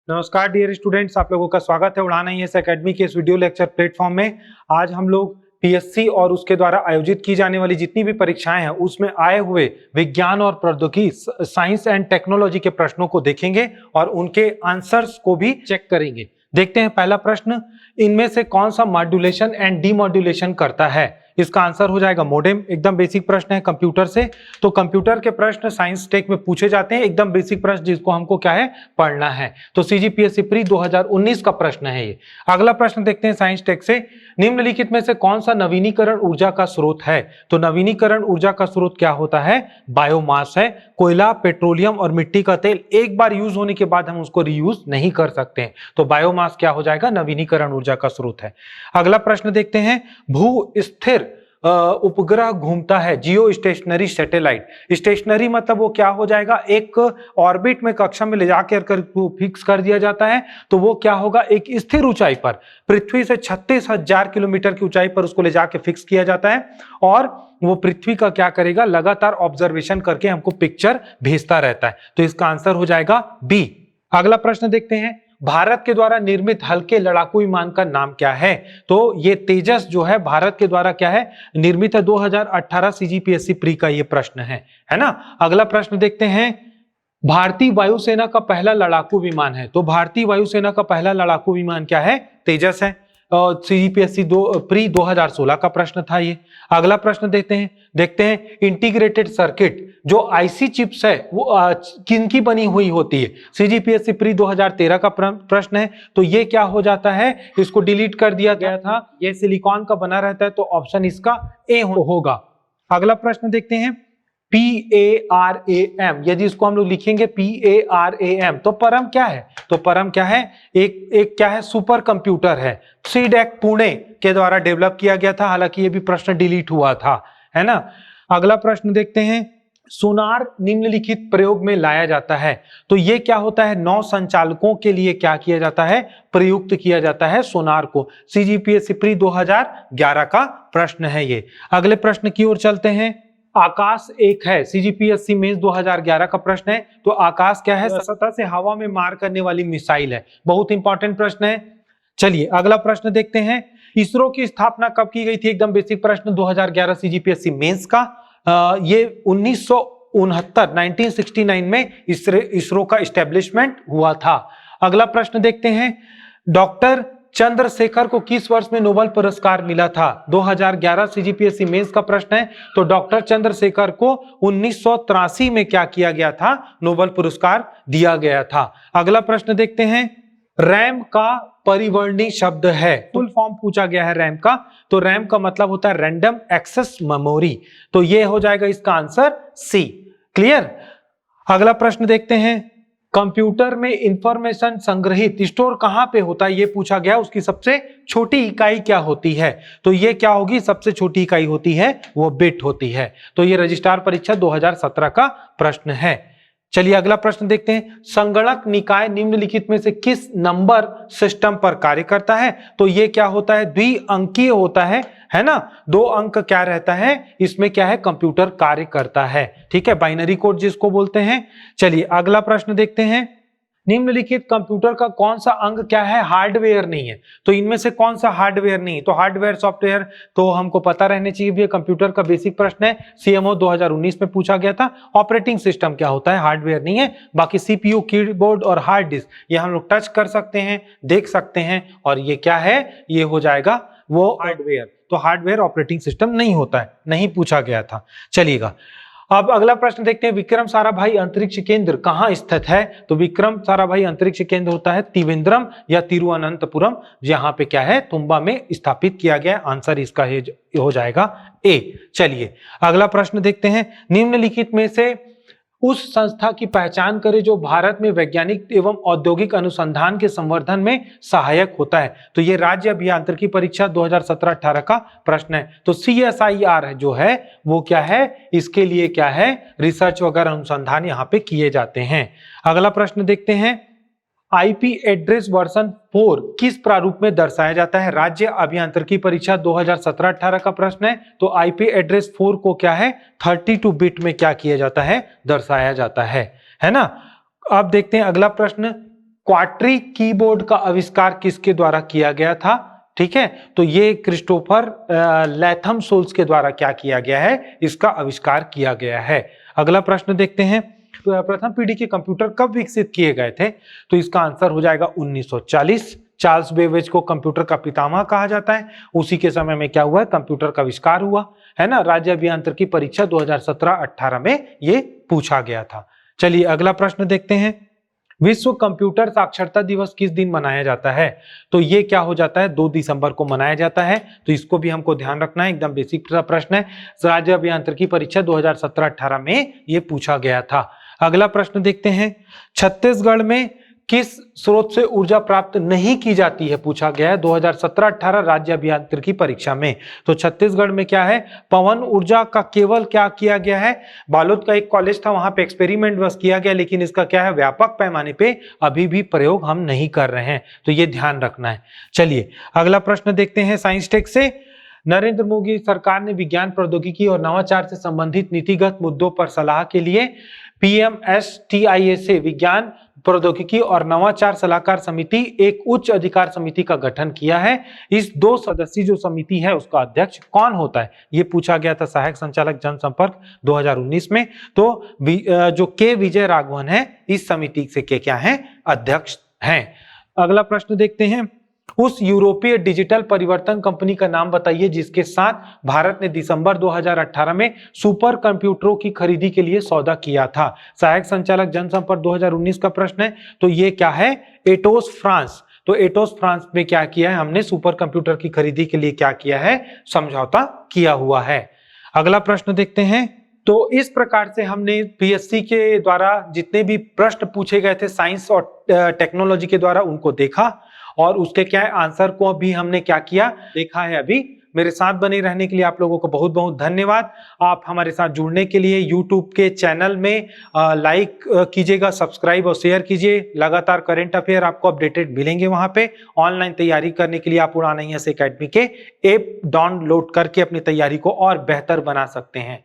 नमस्कार dear students, आप लोगों का स्वागत है उड़ान IAS एकेडमी के इस वीडियो लेक्चर प्लेटफॉर्म में। आज हम लोग पीएससी और उसके द्वारा आयोजित की जाने वाली जितनी भी परीक्षाएं हैं उसमें आए हुए विज्ञान और प्रौद्योगिकी साइंस एंड टेक्नोलॉजी के प्रश्नों को देखेंगे और उनके आंसर्स को भी चेक करेंगे। देखते हैं पहला प्रश्न, इनमें से कौन सा मॉड्यूलेशन एंड डीमॉड्यूलेशन करता है? इसका आंसर हो जाएगा मोडेम। एकदम बेसिक प्रश्न है कंप्यूटर से, तो कंप्यूटर के प्रश्न साइंस टेक में पूछे जाते हैं, एकदम बेसिक प्रश्न जिसको हमको क्या है पढ़ना है। तो सीजीपीएससी प्री 2019 का प्रश्न है ये। अगला प्रश्न देखते हैं साइंस टेक से, निम्नलिखित में से कौन सा नवीनीकरण ऊर्जा का स्रोत है? तो नवीनीकरण ऊर्जा का स्रोत क्या होता है? बायोमास है। कोयला, पेट्रोलियम और मिट्टी का तेल एक बार यूज होने के बाद हम उसको रीयूज नहीं कर सकते हैं, तो बायोमास क्या हो जाएगा? नवीनीकरण ऊर्जा का स्रोत है। अगला प्रश्न देखते हैं, भू स्थिर उपग्रह घूमता है, जियो स्टेशनरी सैटेलाइट। स्टेशनरी मतलब वो क्या हो जाएगा? एक ऑर्बिट में कक्षा में ले जाकर फिक्स कर दिया जाता है, तो वो क्या होगा? एक स्थिर ऊंचाई पर, पृथ्वी से 36,000 किलोमीटर की ऊंचाई पर उसको ले जाकर फिक्स किया जाता है और वो पृथ्वी का क्या करेगा? लगातार ऑब्जर्वेशन करके हमको पिक्चर भेजता रहता है। तो इसका आंसर हो जाएगा बी। अगला प्रश्न देखते हैं, भारत के द्वारा निर्मित हल्के लड़ाकू विमान का नाम क्या है? तो ये तेजस जो है भारत के द्वारा क्या है निर्मित है। 2018 सीजीपीएससी प्री का ये प्रश्न है ना। अगला प्रश्न देखते हैं, भारतीय वायुसेना का पहला लड़ाकू विमान है, तो भारतीय वायुसेना का पहला लड़ाकू विमान क्या है? तेजस है। सीजीपीएससी प्री 2016 का प्रश्न था ये। अगला प्रश्न देखते हैं इंटीग्रेटेड सर्किट जो आईसी चिप्स है वो किनकी बनी हुई होती है? सीजीपीएससी प्री 2013 का प्रश्न है। तो ये क्या हो जाता है? इसको डिलीट कर दिया गया था, ये सिलिकॉन का बना रहता है, तो ऑप्शन इसका ए होगा। अगला प्रश्न देखते हैं, PARAM, यदि इसको हम लोग लिखेंगे PARAM तो परम क्या है? तो परम क्या है? एक क्या है? सुपर कंप्यूटर है। सीडेक पुणे के द्वारा डेवलप किया गया था, हालांकि ये भी प्रश्न डिलीट हुआ था, है ना। अगला प्रश्न देखते हैं, सोनार निम्नलिखित प्रयोग में लाया जाता है, तो ये क्या होता है? नौ संचालकों के लिए क्या किया जाता है? प्रयुक्त किया जाता है सोनार को। सीजीपीएससी प्री 2011 का प्रश्न है ये। अगले प्रश्न की ओर चलते हैं, आकाश एक है, सीजीपीएससी मेंस 2011 का प्रश्न है। तो आकाश क्या है? सतह से हवा में मार करने वाली मिसाइल है। बहुत इंपॉर्टेंट प्रश्न है। चलिए अगला प्रश्न देखते हैं, इसरो की स्थापना कब की गई थी? एकदम बेसिक प्रश्न 2011 सीजीपीएससी मेंस का। ये 1969 में इसरो का एस्टेब्लिशमेंट हुआ था। अगला प्रश्न देखते हैं, डॉक्टर चंद्रशेखर को किस वर्ष में नोबेल पुरस्कार मिला था? 2011 सीजीपीएससी मेंस का प्रश्न है। तो डॉक्टर चंद्रशेखर को 1983 में क्या किया गया था? नोबेल पुरस्कार दिया गया था। अगला प्रश्न देखते हैं, रैम का परिवर्णी शब्द है, फुल फॉर्म पूछा गया है रैम का। तो रैम का मतलब होता है रैंडम एक्सेस मेमोरी, तो ये हो जाएगा इसका आंसर सी। क्लियर। अगला प्रश्न देखते हैं, कंप्यूटर में इंफॉर्मेशन संग्रहित स्टोर कहां पे होता है? ये पूछा गया। उसकी सबसे छोटी इकाई क्या होती है? तो ये क्या होगी? सबसे छोटी इकाई होती है वो बिट होती है। तो ये रजिस्ट्रार परीक्षा 2017 का प्रश्न है। चलिए अगला प्रश्न देखते हैं, संगणक निकाय निम्नलिखित में से किस नंबर सिस्टम पर कार्य करता है? तो ये क्या होता है? द्विअंकीय होता है ना। 2 अंक क्या रहता है इसमें? क्या है? कंप्यूटर कार्य करता है, ठीक है, बाइनरी कोड जिसको बोलते हैं। चलिए अगला प्रश्न देखते हैं, निम्नलिखित कंप्यूटर का कौन सा अंग क्या है? हार्डवेयर नहीं है। तो इनमें से कौन सा हार्डवेयर नहीं? तो हार्डवेयर सॉफ्टवेयर तो हमको पता रहने चाहिए भी। कंप्यूटर का बेसिक प्रश्न है, सीएमओ 2019 में पूछा गया था। ऑपरेटिंग सिस्टम क्या होता है? हार्डवेयर नहीं है। बाकी सीपीयू, कीबोर्ड और हार्ड डिस्क ये हम लोग टच कर सकते हैं, देख सकते हैं, और ये क्या है? ये हो जाएगा वो हार्डवेयर। तो हार्डवेयर ऑपरेटिंग सिस्टम नहीं होता है, नहीं पूछा गया था। चलिएगा अब अगला प्रश्न देखते हैं, विक्रम साराभाई अंतरिक्ष केंद्र कहां स्थित है? तो विक्रम साराभाई अंतरिक्ष केंद्र होता है त्रिवेंद्रम या तिरुवनंतपुरम, जहां पे क्या है? तुम्बा में स्थापित किया गया। आंसर इसका हो जाएगा ए। चलिए अगला प्रश्न देखते हैं, निम्नलिखित में से उस संस्था की पहचान करें जो भारत में वैज्ञानिक एवं औद्योगिक अनुसंधान के संवर्धन में सहायक होता है। तो ये राज्य अभियांत्रिकी परीक्षा 2017-18 का प्रश्न है। तो CSIR जो है वो क्या है? इसके लिए क्या है? रिसर्च वगैरह अनुसंधान यहाँ पे किए जाते हैं। अगला प्रश्न देखते हैं, आईपी एड्रेस वर्जन 4 किस प्रारूप में दर्शाया जाता है? राज्य अभियांत्रिकी परीक्षा 2017-18 का प्रश्न है। तो आईपी एड्रेस 4 को क्या है? 32 बिट में क्या किया जाता है? दर्शाया जाता है ना। अब देखते हैं अगला प्रश्न, क्वाट्री कीबोर्ड का आविष्कार किसके द्वारा किया गया था? ठीक है, तो ये क्रिस्टोफर लैथम सोल्स के द्वारा क्या किया गया है? इसका आविष्कार किया गया है। अगला प्रश्न देखते हैं, प्रथम पीढ़ी के कंप्यूटर कब विकसित किए गए थे? तो इसका आंसर हो जाएगा 1940। चार्ल्स बेबेज को कंप्यूटर का पितामह कहा जाता है। उसी के समय में क्या हुआ? कंप्यूटर का आविष्कार हुआ है ना। राज्य अभियांत्रिकी परीक्षा 2017-18 में ये पूछा गया था। चलिए अगला प्रश्न देखते हैं, विश्व कंप्यूटर साक्षरता दिवस किस दिन मनाया जाता है? तो ये क्या हो जाता है? 2 दिसंबर को मनाया जाता है। तो इसको भी हमको ध्यान रखना है, एकदम बेसिक प्रश्न है। राज्य अभियांत्रिकी परीक्षा 2017-18 में ये पूछा गया था। अगला प्रश्न देखते हैं, छत्तीसगढ़ में किस स्रोत से ऊर्जा प्राप्त नहीं की जाती है? पूछा गया है 2017-18 राज्य अभियांत्रिकी परीक्षा में। तो छत्तीसगढ़ में क्या है? पवन ऊर्जा का केवल क्या किया गया है? बालोद का एक कॉलेज था, वहां पे एक्सपेरिमेंट बस किया गया, लेकिन इसका क्या है? व्यापक पैमाने पे अभी भी प्रयोग हम नहीं कर रहे हैं, तो ये ध्यान रखना है। चलिए अगला प्रश्न देखते हैं साइंस टेक से, नरेंद्र मोदी सरकार ने विज्ञान प्रौद्योगिकी और नवाचार से संबंधित नीतिगत मुद्दों पर सलाह के लिए PMSTIA से विज्ञान प्रौद्योगिकी और नवाचार सलाहकार समिति एक उच्च अधिकार समिति का गठन किया है। इस 2 सदस्यीय जो समिति है उसका अध्यक्ष कौन होता है? ये पूछा गया था सहायक संचालक जनसंपर्क 2019 में। तो जो के विजय राघवन है इस समिति से के क्या है? अध्यक्ष हैं। अगला प्रश्न देखते हैं, उस यूरोपीय डिजिटल परिवर्तन कंपनी का नाम बताइए जिसके साथ भारत ने दिसंबर 2018 में सुपर कंप्यूटरों की खरीदी के लिए सौदा किया था। सहायक संचालक जनसंपर्क 2019 का प्रश्न है। तो ये क्या है? एटोस फ्रांस। तो एटोस फ्रांस में क्या किया है हमने? सुपर कंप्यूटर की खरीदी के लिए क्या किया है? समझौता किया हुआ है। अगला प्रश्न देखते हैं, तो इस प्रकार से हमने पीएससी के द्वारा जितने भी प्रश्न पूछे गए थे साइंस और टेक्नोलॉजी के द्वारा उनको देखा, और उसके क्या है आंसर को भी हमने क्या किया? देखा है। अभी मेरे साथ बने रहने के लिए आप लोगों को बहुत बहुत धन्यवाद। आप हमारे साथ जुड़ने के लिए यूट्यूब के चैनल में लाइक कीजिएगा, सब्सक्राइब और शेयर कीजिए। लगातार करंट अफेयर आपको अपडेटेड मिलेंगे वहां पे। ऑनलाइन तैयारी करने के लिए आप उड़ान IAS एकेडमी के ऐप डाउनलोड करके अपनी तैयारी को और बेहतर बना सकते हैं।